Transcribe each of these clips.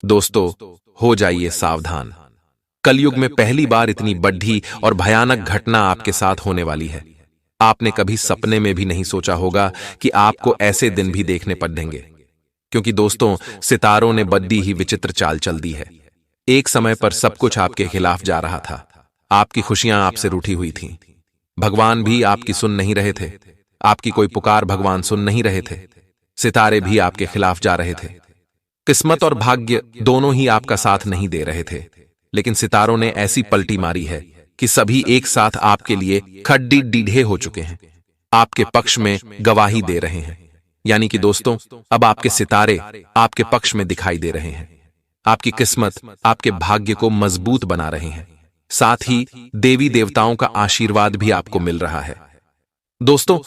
दोस्तों, हो जाइए सावधान। कलयुग में पहली बार इतनी बड़ी और भयानक घटना आपके साथ होने वाली है। आपने कभी सपने में भी नहीं सोचा होगा कि आपको ऐसे दिन भी देखने पड़ेंगे। क्योंकि दोस्तों, सितारों ने बड़ी ही विचित्र चाल चल दी है। एक समय पर सब कुछ आपके खिलाफ जा रहा था। आपकी खुशियां आपसे रूठी हुई थीं। भगवान भी आपकी सुन नहीं रहे थे। आपकी कोई पुकार भगवान सुन नहीं रहे थे। सितारे भी आपके खिलाफ जा रहे थे। किस्मत और भाग्य दोनों ही आपका साथ नहीं दे रहे थे। लेकिन सितारों ने ऐसी पलटी मारी है कि सभी एक साथ आपके लिए खड्डी डीढ़े हो चुके हैं। आपके पक्ष में गवाही दे रहे हैं। यानी कि दोस्तों, अब आपके सितारे आपके पक्ष में दिखाई दे रहे हैं। आपकी किस्मत आपके भाग्य को मजबूत बना रहे हैं। साथ ही देवी देवताओं का आशीर्वाद भी आपको मिल रहा है। दोस्तों,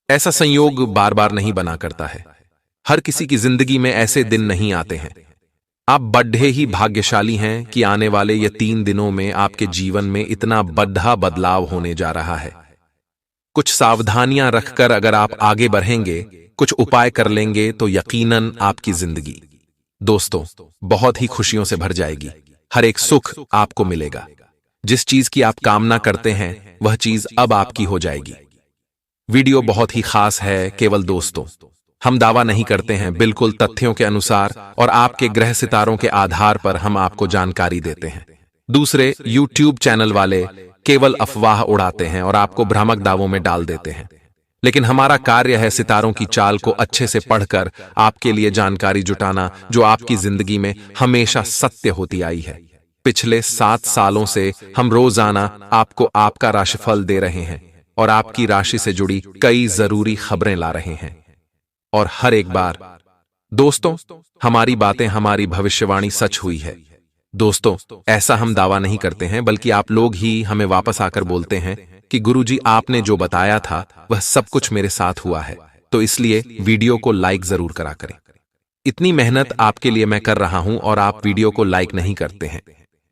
ऐसा संयोग बार बार नहीं बना करता है। हर किसी की जिंदगी में ऐसे दिन नहीं आते हैं। आप बड़े ही भाग्यशाली हैं कि आने वाले ये 3 दिनों में आपके जीवन में इतना बड़ा बदलाव होने जा रहा है। कुछ सावधानियां रखकर अगर आप आगे बढ़ेंगे, कुछ उपाय कर लेंगे, तो यकीनन आपकी जिंदगी दोस्तों बहुत ही खुशियों से भर जाएगी। हर एक सुख आपको मिलेगा। जिस चीज की आप कामना करते हैं वह चीज अब आपकी हो जाएगी। वीडियो बहुत ही खास है। केवल दोस्तों, हम दावा नहीं करते हैं, बिल्कुल तथ्यों के अनुसार और आपके ग्रह सितारों के आधार पर हम आपको जानकारी देते हैं। दूसरे YouTube चैनल वाले केवल अफवाह उड़ाते हैं और आपको भ्रामक दावों में डाल देते हैं। लेकिन हमारा कार्य है सितारों की चाल को अच्छे से पढ़कर आपके लिए जानकारी जुटाना, जो आपकी जिंदगी में हमेशा सत्य होती आई है। पिछले 7 सालों से हम रोजाना आपको आपका राशिफल दे रहे हैं और आपकी राशि से जुड़ी कई जरूरी खबरें ला रहे हैं। और हर एक बार दोस्तों, हमारी बातें, हमारी भविष्यवाणी सच हुई है। दोस्तों, ऐसा हम दावा नहीं करते हैं, बल्कि आप लोग ही हमें वापस आकर बोलते हैं कि गुरुजी, आपने जो बताया था वह सब कुछ मेरे साथ हुआ है। तो इसलिए वीडियो को लाइक जरूर करा करें। इतनी मेहनत आपके लिए मैं कर रहा हूं और आप वीडियो को लाइक नहीं करते हैं।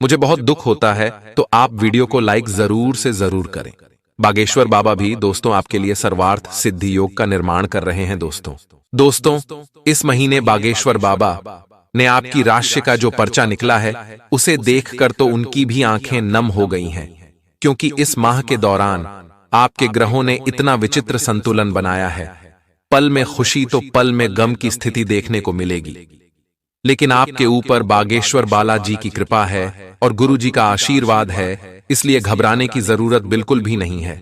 मुझे बहुत दुख होता है। तो आप वीडियो को लाइक जरूर से जरूर करें। बागेश्वर बाबा भी दोस्तों आपके लिए सर्वार्थ सिद्धि योग का निर्माण कर रहे हैं। दोस्तों, इस महीने बागेश्वर बाबा ने आपकी राशि का जो पर्चा निकला है उसे देखकर तो उनकी भी आंखें नम हो गई हैं। क्योंकि इस माह के दौरान आपके ग्रहों ने इतना विचित्र संतुलन बनाया है। पल में खुशी तो पल में गम की स्थिति देखने को मिलेगी। लेकिन आपके ऊपर बागेश्वर बालाजी की कृपा है और गुरु जी का आशीर्वाद है, इसलिए घबराने की जरूरत बिल्कुल भी नहीं है।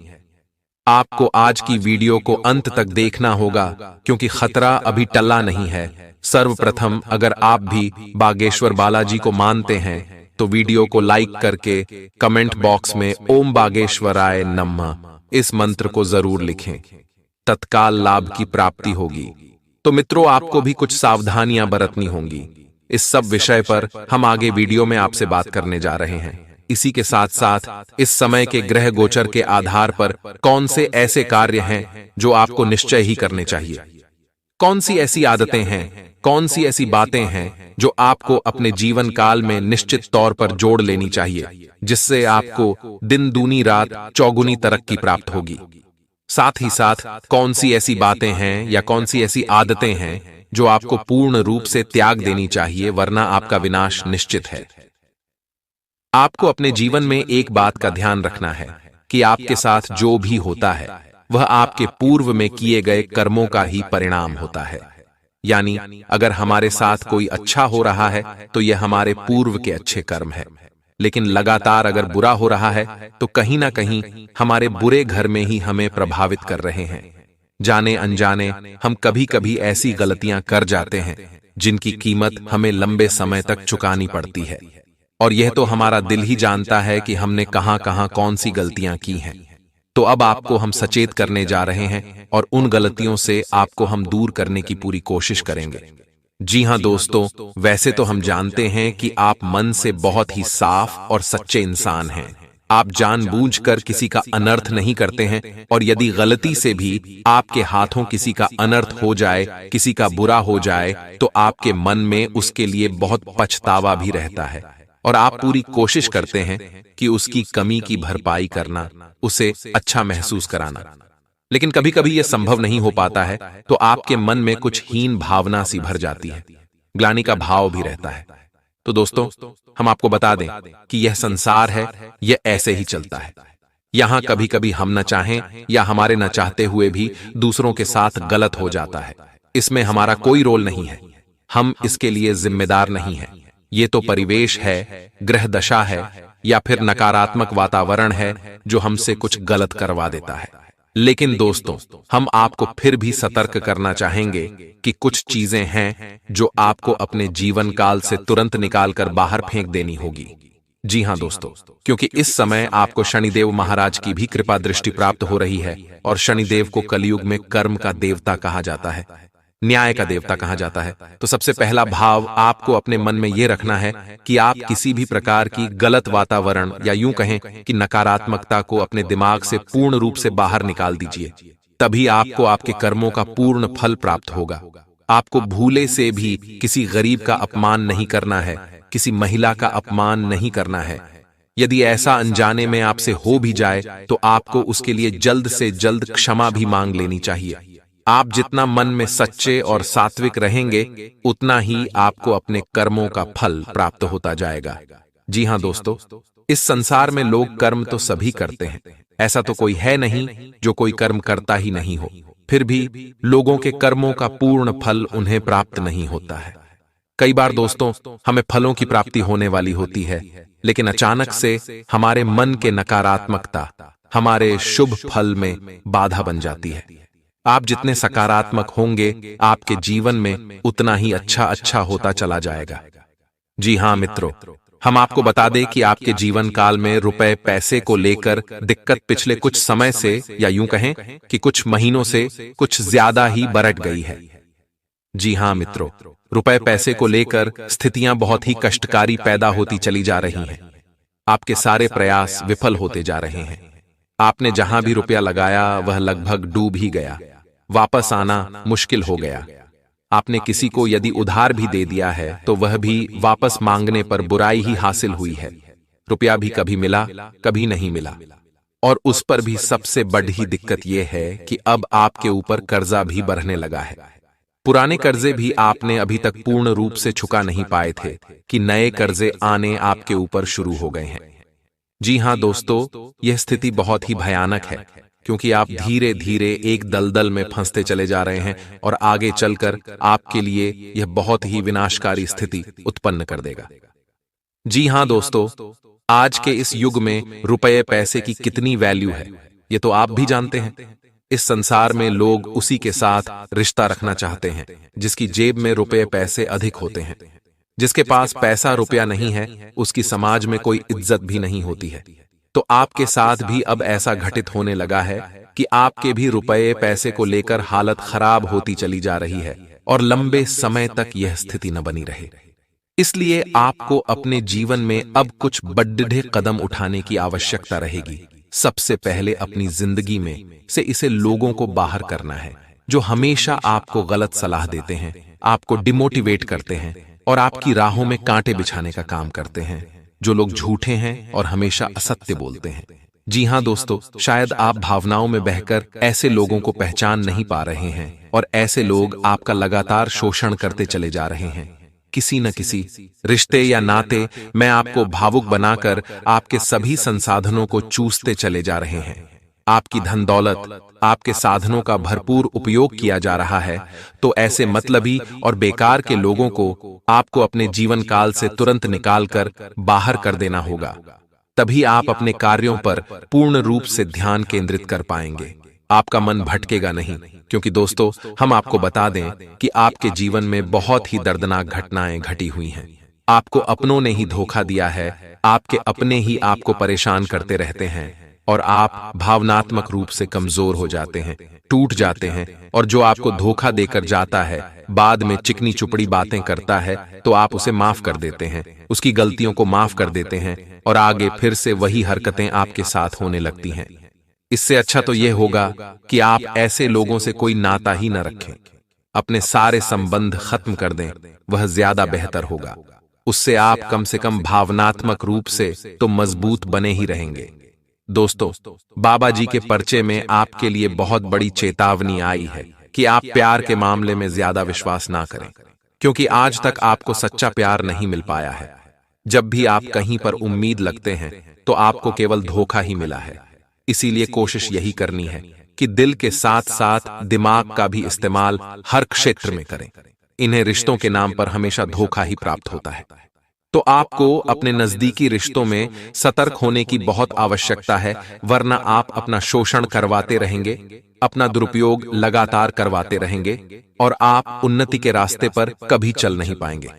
आपको आज की वीडियो को अंत तक देखना होगा, क्योंकि खतरा अभी टला नहीं है। सर्वप्रथम, अगर आप भी बागेश्वर बालाजी को मानते हैं तो वीडियो को लाइक करके कमेंट बॉक्स में ओम बागेश्वराय नमः इस मंत्र को जरूर लिखें। तत्काल लाभ की प्राप्ति होगी। तो मित्रों, आपको भी कुछ सावधानियां बरतनी होंगी। इस सब विषय पर हम आगे वीडियो में आपसे बात करने जा रहे हैं। इसी के साथ साथ इस समय के ग्रह गोचर के आधार पर कौन से ऐसे कार्य हैं जो आपको निश्चय ही करने चाहिए, कौन सी ऐसी आदतें हैं, कौन सी ऐसी बातें हैं जो आपको अपने जीवन काल में निश्चित तौर पर जोड़ लेनी चाहिए, जिससे आपको दिन दूनी रात चौगुनी तरक्की प्राप्त होगी। साथ ही साथ कौन सी ऐसी बातें हैं या कौन सी ऐसी आदतें हैं जो आपको पूर्ण रूप से त्याग देनी चाहिए, वरना आपका विनाश निश्चित है। आपको अपने जीवन में एक बात का ध्यान रखना है कि आपके साथ जो भी होता है वह आपके पूर्व में किए गए कर्मों का ही परिणाम होता है। यानी अगर हमारे साथ कोई अच्छा हो रहा है तो यह हमारे पूर्व के अच्छे कर्म है। लेकिन लगातार अगर बुरा हो रहा है तो कहीं ना कहीं हमारे बुरे घर में ही हमें प्रभावित कर रहे हैं। जाने अनजाने हम कभी कभी ऐसी गलतियां कर जाते हैं जिनकी कीमत हमें लंबे समय तक चुकानी पड़ती है। और यह तो हमारा दिल ही जानता है कि हमने कहां कहां कौन सी गलतियां की हैं। तो अब आपको हम सचेत करने जा रहे हैं और उन गलतियों से आपको हम दूर करने की पूरी कोशिश करेंगे। जी हां दोस्तों, वैसे तो हम जानते हैं कि आप मन से बहुत ही साफ और सच्चे इंसान हैं। आप जानबूझकर किसी का अनर्थ नहीं करते हैं, और यदि गलती से भी आपके हाथों किसी का अनर्थ हो जाए, किसी का बुरा हो जाए, तो आपके मन में उसके लिए बहुत पछतावा भी रहता है और आप पूरी कोशिश करते हैं कि उसकी कमी की भरपाई करना, उसे अच्छा महसूस कराना। लेकिन कभी कभी यह संभव नहीं हो पाता है, तो आपके मन में कुछ हीन भावना सी भर जाती है, ग्लानि का भाव भी रहता है। तो दोस्तों, हम आपको बता दें कि यह संसार है, यह ऐसे ही चलता है। यहाँ कभी कभी हम न चाहें या हमारे न चाहते हुए भी दूसरों के साथ गलत हो जाता है। इसमें हमारा कोई रोल नहीं है, हम इसके लिए जिम्मेदार नहीं हैं। ये तो परिवेश है, ग्रह दशा है, या फिर नकारात्मक वातावरण है जो हमसे कुछ गलत करवा देता है। लेकिन दोस्तों, हम आपको फिर भी सतर्क करना चाहेंगे कि कुछ चीजें हैं जो आपको अपने जीवन काल से तुरंत निकालकर बाहर फेंक देनी होगी। जी हां दोस्तों, क्योंकि इस समय आपको शनिदेव महाराज की भी कृपा दृष्टि प्राप्त हो रही है, और शनिदेव को कलयुग में कर्म का देवता कहा जाता है, न्याय का देवता कहा जाता है। तो सबसे पहला भाव आपको अपने मन में यह रखना है कि आप किसी भी प्रकार की गलत वातावरण या यूं कहें कि नकारात्मकता को अपने दिमाग से पूर्ण रूप से बाहर निकाल दीजिए। तभी आपको आपके कर्मों का पूर्ण फल प्राप्त होगा। आपको भूले से भी किसी गरीब का अपमान नहीं करना है, किसी महिला का अपमान नहीं करना है। यदि ऐसा अनजाने में आपसे हो भी जाए तो आपको उसके लिए जल्द से जल्द क्षमा भी मांग लेनी चाहिए। आप जितना मन में सच्चे और सात्विक रहेंगे, उतना ही आपको अपने कर्मों का फल प्राप्त होता जाएगा। जी हां दोस्तों, इस संसार में लोग कर्म तो सभी करते हैं, ऐसा तो कोई है नहीं जो कोई कर्म करता ही नहीं हो। फिर भी लोगों के कर्मों का पूर्ण फल उन्हें प्राप्त नहीं होता है। कई बार दोस्तों, हमें फलों की प्राप्ति होने वाली होती है, लेकिन अचानक से हमारे मन के नकारात्मकता हमारे शुभ फल में बाधा बन जाती है। आप जितने सकारात्मक होंगे, आपके जीवन में उतना ही अच्छा होता चला जाएगा। जी हां मित्रों, हम आपको बता दें कि आपके जीवन काल में रुपए पैसे को लेकर दिक्कत पिछले कुछ समय से, या यूं कहें कि कुछ महीनों से कुछ ज्यादा ही बरट गई है। जी हां मित्रों, रुपए पैसे को लेकर स्थितियां बहुत ही कष्टकारी पैदा होती चली जा रही हैं। आपके सारे प्रयास विफल होते जा रहे हैं। आपने जहां भी रुपया लगाया वह लगभग डूब ही गया, वापस आना मुश्किल हो गया। आपने किसी को यदि उधार भी दे दिया है तो वह भी वापस मांगने पर बुराई ही हासिल हुई है। रुपया भी कभी मिला, कभी नहीं मिला, और उस पर भी सबसे बड़ी दिक्कत यह है कि अब आपके ऊपर कर्जा भी बढ़ने लगा है। पुराने कर्जे भी आपने अभी तक पूर्ण रूप से चुका नहीं पाए थे कि नए कर्जे आने आपके ऊपर शुरू हो गए हैं। जी हां दोस्तों, यह स्थिति बहुत ही भयानक है, क्योंकि आप धीरे धीरे एक दलदल में फंसते चले जा रहे हैं और आगे चलकर आपके लिए यह बहुत ही विनाशकारी स्थिति उत्पन्न कर देगा। जी हां दोस्तों, आज के इस युग में रुपये पैसे की कितनी वैल्यू है, ये तो आप भी जानते हैं। इस संसार में लोग उसी के साथ रिश्ता रखना चाहते हैं जिसकी जेब में रुपये पैसे अधिक होते हैं। जिसके पास पैसा रुपया नहीं है, उसकी समाज में कोई इज्जत भी नहीं होती है। तो आपके साथ भी अब ऐसा घटित होने लगा है कि आपके भी रुपये पैसे को लेकर हालत खराब होती चली जा रही है, और लंबे समय तक यह स्थिति न बनी रहे। इसलिए आपको अपने जीवन में अब कुछ बड़े कदम उठाने की आवश्यकता रहेगी। सबसे पहले अपनी जिंदगी में से इसे लोगों को बाहर करना है जो हमेशा आपको गलत सलाह देते हैं, आपको डिमोटिवेट करते हैं और आपकी राहों में कांटे बिछाने का काम करते हैं। जो लोग झूठे हैं और हमेशा असत्य बोलते हैं। जी हां दोस्तों, शायद आप भावनाओं में बहकर ऐसे लोगों को पहचान नहीं पा रहे हैं, और ऐसे लोग आपका लगातार शोषण करते चले जा रहे हैं। किसी न किसी रिश्ते या नाते में आपको भावुक बनाकर आपके सभी संसाधनों को चूसते चले जा रहे हैं। आपकी धन दौलत, आपके साधनों का भरपूर उपयोग किया जा रहा है। तो ऐसे मतलबी और बेकार के लोगों को आपको अपने जीवन काल से तुरंत निकालकर बाहर कर देना होगा। तभी आप अपने कार्यों पर पूर्ण रूप से ध्यान केंद्रित कर पाएंगे। आपका मन भटकेगा नहीं, क्योंकि दोस्तों, हम आपको बता दें कि आपके जीवन में बहुत ही दर्दनाक घटनाएं घटी हुई हैं। आपको अपनों ने ही धोखा दिया है, आपके अपने ही आपको परेशान करते रहते हैं, और आप भावनात्मक रूप से कमजोर हो जाते हैं, टूट जाते हैं। और जो आपको धोखा देकर जाता है, बाद में चिकनी चुपड़ी बातें करता है, तो आप उसे माफ कर देते हैं, उसकी गलतियों को माफ कर देते हैं, और आगे फिर से वही हरकतें आपके साथ होने लगती हैं। इससे अच्छा तो यह होगा कि आप ऐसे लोगों से कोई नाता ही न रखें, अपने सारे संबंध खत्म कर दें, वह ज्यादा बेहतर होगा। उससे आप कम से कम भावनात्मक रूप से तो मजबूत बने ही रहेंगे। दोस्तों, बाबा जी के पर्चे में आपके लिए बहुत बड़ी चेतावनी आई है कि आप प्यार के मामले में ज्यादा विश्वास ना करें। क्योंकि आज तक आपको सच्चा प्यार नहीं मिल पाया है। जब भी आप कहीं पर उम्मीद लगते हैं तो आपको केवल धोखा ही मिला है। इसीलिए कोशिश यही करनी है कि दिल के साथ साथ दिमाग का भी इस्तेमाल हर क्षेत्र में करें। इन्हें रिश्तों के नाम पर हमेशा धोखा ही प्राप्त होता है। तो आपको अपने नजदीकी रिश्तों में सतर्क होने की बहुत आवश्यकता है, वरना आप अपना शोषण करवाते रहेंगे, अपना दुरुपयोग लगातार करवाते रहेंगे और आप उन्नति के रास्ते पर कभी चल नहीं पाएंगे।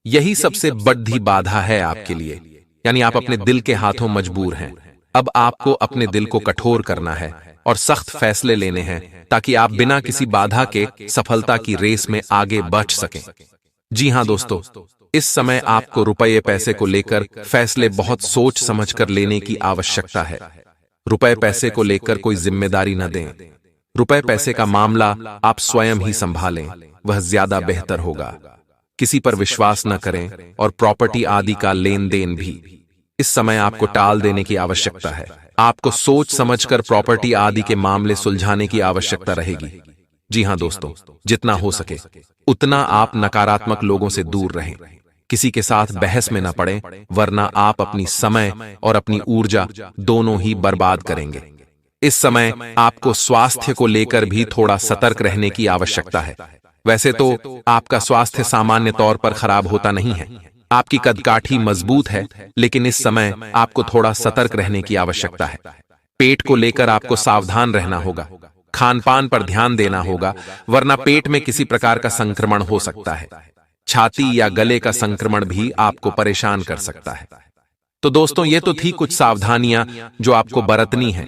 यही सबसे बड़ी बाधा है आपके लिए, यानी आप अपने दिल के हाथों मजबूर हैं। अब आपको अपने दिल को कठोर करना है और सख्त फैसले लेने हैं ताकि आप बिना किसी बाधा के सफलता की रेस में आगे बढ़ सकें। जी हां दोस्तों, इस समय आपको रुपये पैसे को लेकर फैसले बहुत सोच समझकर लेने की आवश्यकता है। रुपए पैसे को लेकर कोई जिम्मेदारी न दें। रुपए पैसे का मामला आप स्वयं ही संभालें, वह ज्यादा बेहतर होगा। किसी पर विश्वास न करें और प्रॉपर्टी आदि का लेन देन भी इस समय आपको टाल देने की आवश्यकता है। आपको सोच समझकर प्रॉपर्टी आदि के मामले सुलझाने की आवश्यकता रहेगी। जी हां दोस्तों, जितना हो सके उतना आप नकारात्मक लोगों से दूर रहें। किसी के साथ बहस में न पड़ें, वरना आप अपनी समय और अपनी ऊर्जा दोनों ही बर्बाद करेंगे। इस समय आपको स्वास्थ्य को लेकर भी थोड़ा सतर्क रहने की आवश्यकता है। वैसे तो आपका स्वास्थ्य सामान्य तौर पर खराब होता नहीं है, आपकी कदकाठी मजबूत है, लेकिन इस समय आपको थोड़ा सतर्क रहने की आवश्यकता है। पेट को लेकर आपको सावधान रहना होगा, खान पान पर ध्यान देना होगा, वरना पेट में किसी प्रकार का संक्रमण हो सकता है। छाती या गले का संक्रमण भी आपको परेशान कर सकता है। तो दोस्तों, ये तो थी कुछ सावधानियां जो आपको बरतनी है।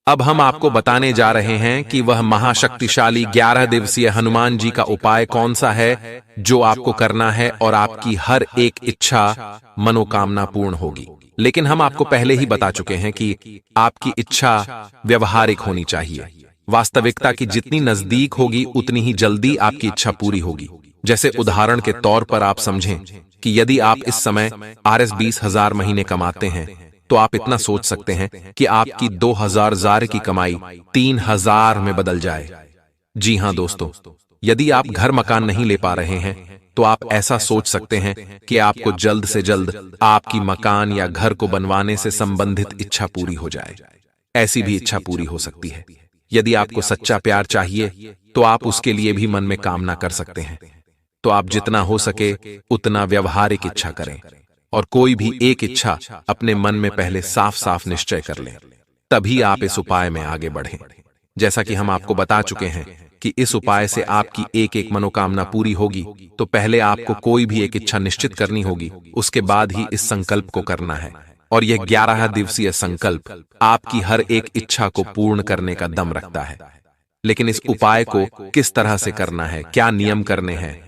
अब हम आपको बताने जा रहे हैं कि वह महाशक्तिशाली 11 दिवसीय हनुमान जी का उपाय कौन सा है जो आपको करना है और आपकी हर एक इच्छा मनोकामना पूर्ण होगी। लेकिन हम आपको पहले ही बता चुके हैं कि आपकी इच्छा व्यवहारिक होनी चाहिए। वास्तविकता की जितनी नजदीक होगी उतनी ही जल्दी आपकी इच्छा पूरी होगी। जैसे उदाहरण के तौर पर आप समझें कि यदि आप इस समय RS 20,000 महीने कमाते हैं तो आप इतना सोच सकते हैं कि आपकी 2,000 जार की कमाई 3,000 में बदल जाए। जी हां दोस्तों, यदि आप घर मकान नहीं ले पा रहे हैं तो आप ऐसा सोच सकते हैं कि आपको जल्द से जल्द आपकी मकान या घर को बनवाने से संबंधित इच्छा पूरी हो जाए। ऐसी भी इच्छा पूरी हो सकती है। यदि आपको सच्चा प्यार चाहिए तो आप उसके लिए भी मन में कामना कर सकते हैं। तो आप जितना हो सके उतना व्यवहारिक इच्छा करें और कोई भी एक इच्छा अपने मन में पहले साफ साफ निश्चय कर लें, तभी आप इस उपाय में आगे बढ़ें। जैसा कि हम आपको बता चुके हैं कि इस उपाय से आपकी एक एक मनोकामना पूरी होगी, तो पहले आपको कोई भी एक इच्छा निश्चित करनी होगी, उसके बाद ही इस संकल्प को करना है। और यह 11 दिवसीय संकल्प आपकी हर एक इच्छा को पूर्ण करने का दम रखता है। लेकिन इस उपाय को किस तरह से करना है, क्या नियम करने हैं,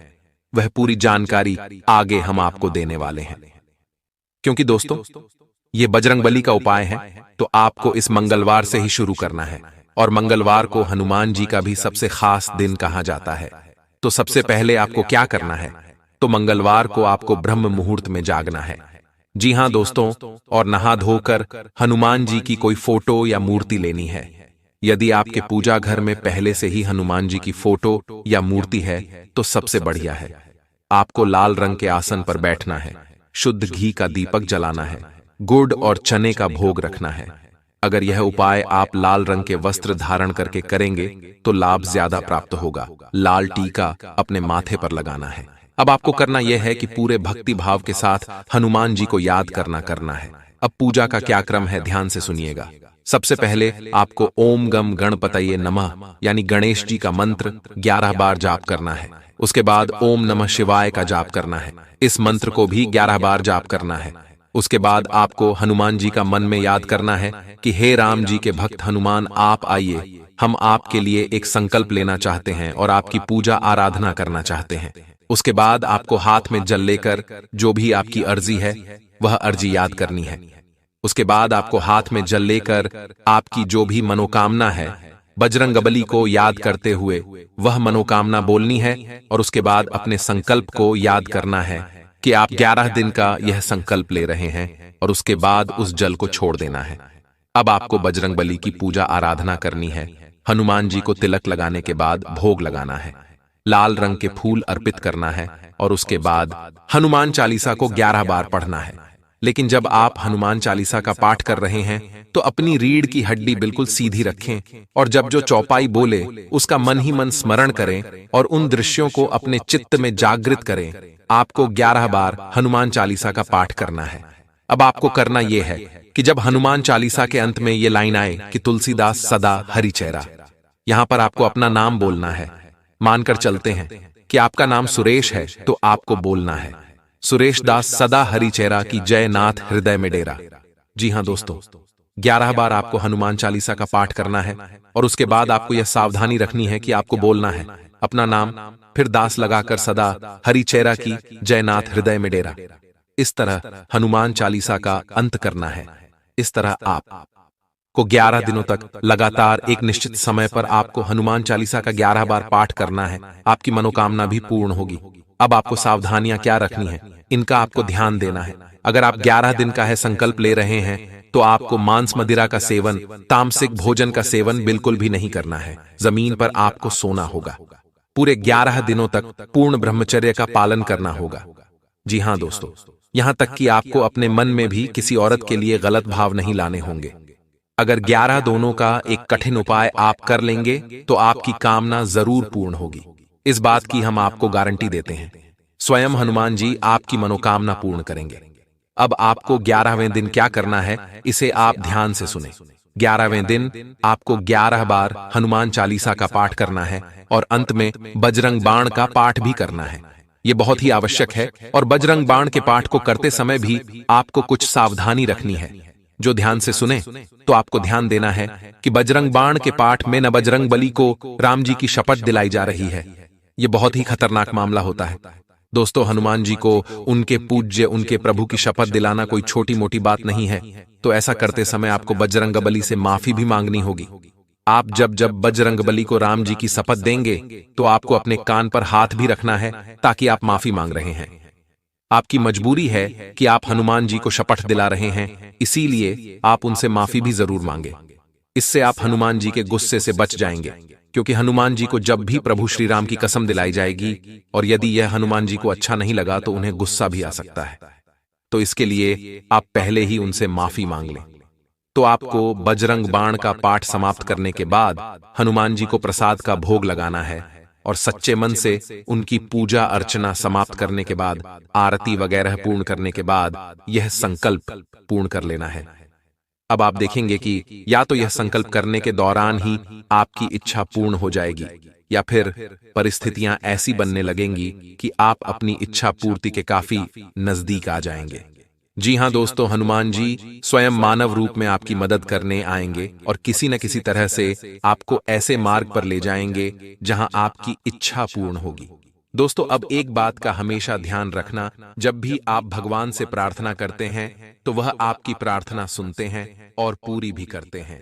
वह पूरी जानकारी आगे हम आपको देने वाले हैं। क्योंकि दोस्तों, ये बजरंगबली का उपाय है, तो आपको इस मंगलवार से ही शुरू करना है। और मंगलवार को हनुमान जी का भी सबसे खास दिन कहा जाता है। तो सबसे पहले आपको क्या करना है, तो मंगलवार को आपको ब्रह्म मुहूर्त में जागना है। जी हां दोस्तों, और नहा धोकर हनुमान जी की कोई फोटो या मूर्ति लेनी है। यदि आपके पूजा घर में पहले से ही हनुमान जी की फोटो या मूर्ति है तो सबसे बढ़िया है। आपको लाल रंग के आसन पर बैठना है, शुद्ध घी का दीपक जलाना है, गुड़ और चने का भोग रखना है। अगर यह उपाय आप लाल रंग के वस्त्र धारण करके करेंगे तो लाभ ज्यादा प्राप्त होगा। लाल टीका अपने माथे पर लगाना है। अब आपको करना यह है कि पूरे भक्ति भाव के साथ हनुमान जी को याद करना है। अब पूजा का क्या क्रम है, ध्यान से सुनिएगा। सबसे पहले आपको ओम गम गणपतये नमः यानी गणेश जी का मंत्र 11 बार जाप करना है। उसके बाद ओम नमः शिवाय का जाप करना है। इस मंत्र को भी 11 बार जाप करना है। उसके बाद आपको हनुमान जी का मन में याद करना है कि हे राम जी के भक्त हनुमान, आप आइए, हम आपके लिए एक संकल्प लेना चाहते हैं और आपकी पूजा आराधना करना चाहते हैं। उसके बाद आपको हाथ में जल लेकर जो भी आपकी अर्जी है वह अर्जी याद करनी है। उसके बाद आपको हाथ में जल लेकर आपकी जो भी मनोकामना है बजरंगबली को याद करते हुए वह मनोकामना बोलनी है। और उसके बाद अपने संकल्प को याद करना है कि आप 11 दिन का यह संकल्प ले रहे हैं और उसके बाद उस जल को छोड़ देना है। अब आपको बजरंगबली की पूजा आराधना करनी है। हनुमान जी को तिलक लगाने के बाद भोग लगाना है। लाल रंग के फूल अर्पित करना है और उसके बाद हनुमान चालीसा को 11 बार पढ़ना है। लेकिन जब आप हनुमान चालीसा का पाठ कर रहे हैं तो अपनी रीढ़ की हड्डी बिल्कुल सीधी रखें और जब जो चौपाई बोले उसका मन ही मन स्मरण करें और उन दृश्यों को अपने चित्त में जागृत करें। आपको 11 बार हनुमान चालीसा का पाठ करना है। अब आपको करना यह है कि जब हनुमान चालीसा के अंत में ये लाइन आए कि तुलसीदास सदा हरि चेहरा, यहां पर आपको अपना नाम बोलना है। मानकर चलते हैं कि आपका नाम सुरेश है तो आपको बोलना है, सुरेश दास सदा हरि चेहरा की जय नाथ हृदय में डेरा। जी हां दोस्तों, 11 बार आपको हनुमान चालीसा का पाठ करना है और उसके बाद आपको यह सावधानी रखनी है कि आपको बोलना है अपना नाम, फिर दास लगाकर सदा हरि चेहरा की जय नाथ हृदय में डेरा। इस तरह हनुमान चालीसा का अंत करना है। इस तरह आप को 11 दिनों तक लगातार एक निश्चित समय पर आपको हनुमान चालीसा का 11 बार पाठ करना है। आपकी मनोकामना भी पूर्ण होगी। अब आपको सावधानियां क्या रखनी है, इनका आपको ध्यान देना है। अगर आप 11 दिन का है संकल्प ले रहे हैं तो आपको मांस मदिरा का सेवन, तामसिक भोजन का सेवन बिल्कुल भी नहीं करना है। जमीन पर आपको सोना होगा। पूरे 11 दिनों तक पूर्ण ब्रह्मचर्य का पालन करना होगा। जी हां दोस्तों, यहां तक कि आपको अपने मन में भी किसी औरत के लिए गलत भाव नहीं लाने होंगे। अगर 11 दोनों का एक कठिन उपाय आप कर लेंगे तो आपकी कामना जरूर पूर्ण होगी। इस बात की हम आपको गारंटी देते हैं। स्वयं हनुमान जी आपकी मनोकामना पूर्ण करेंगे। अब आपको 11वें दिन क्या करना है, इसे आप ध्यान से सुने। 11वें दिन आपको 11 बार हनुमान चालीसा का पाठ करना है और अंत में बजरंग बाण का पाठ भी करना है। यह बहुत ही आवश्यक है और बजरंग बाण के पाठ को करते समय भी आपको कुछ सावधानी रखनी है। जो ध्यान से सुने तो आपको ध्यान देना है कि बजरंग बाण के पाठ में न बजरंग बली को राम जी की शपथ दिलाई जा रही है। यह बहुत ही खतरनाक मामला होता है दोस्तों। हनुमान जी को उनके पूज्य, उनके प्रभु की शपथ दिलाना कोई छोटी मोटी बात नहीं है। तो ऐसा करते समय आपको बजरंग बली से माफी भी मांगनी होगी। आप जब जब बजरंग बली को राम जी की शपथ देंगे तो आपको अपने कान पर हाथ भी रखना है ताकि आप माफी मांग रहे हैं। आपकी मजबूरी है कि आप हनुमान जी को शपथ दिला रहे हैं, इसीलिए आप उनसे माफी भी जरूर मांगे। इससे आप हनुमान जी के गुस्से से बच जाएंगे, क्योंकि हनुमान जी को जब भी प्रभु श्री राम की कसम दिलाई जाएगी और यदि यह हनुमान जी को अच्छा नहीं लगा तो उन्हें गुस्सा भी आ सकता है। तो इसके लिए आप पहले ही उनसे माफी मांग लें। तो आपको बजरंग बाण का पाठ समाप्त करने के बाद हनुमान जी को प्रसाद का भोग लगाना है और सच्चे मन से उनकी पूजा अर्चना समाप्त करने के बाद, आरती वगैरह पूर्ण करने के बाद यह संकल्प पूर्ण कर लेना है। अब आप देखेंगे कि या तो यह संकल्प करने के दौरान ही आपकी इच्छा पूर्ण हो जाएगी या फिर परिस्थितियां ऐसी बनने लगेंगी कि आप अपनी इच्छा पूर्ति के काफी नजदीक आ जाएंगे। जी हां दोस्तों, हनुमान जी स्वयं मानव रूप में आपकी मदद करने आएंगे और किसी न किसी तरह से आपको ऐसे मार्ग पर ले जाएंगे जहां आपकी इच्छा पूर्ण होगी। दोस्तों, अब एक बात का हमेशा ध्यान रखना, जब भी आप भगवान से प्रार्थना करते हैं तो वह आपकी प्रार्थना सुनते हैं और पूरी भी करते हैं।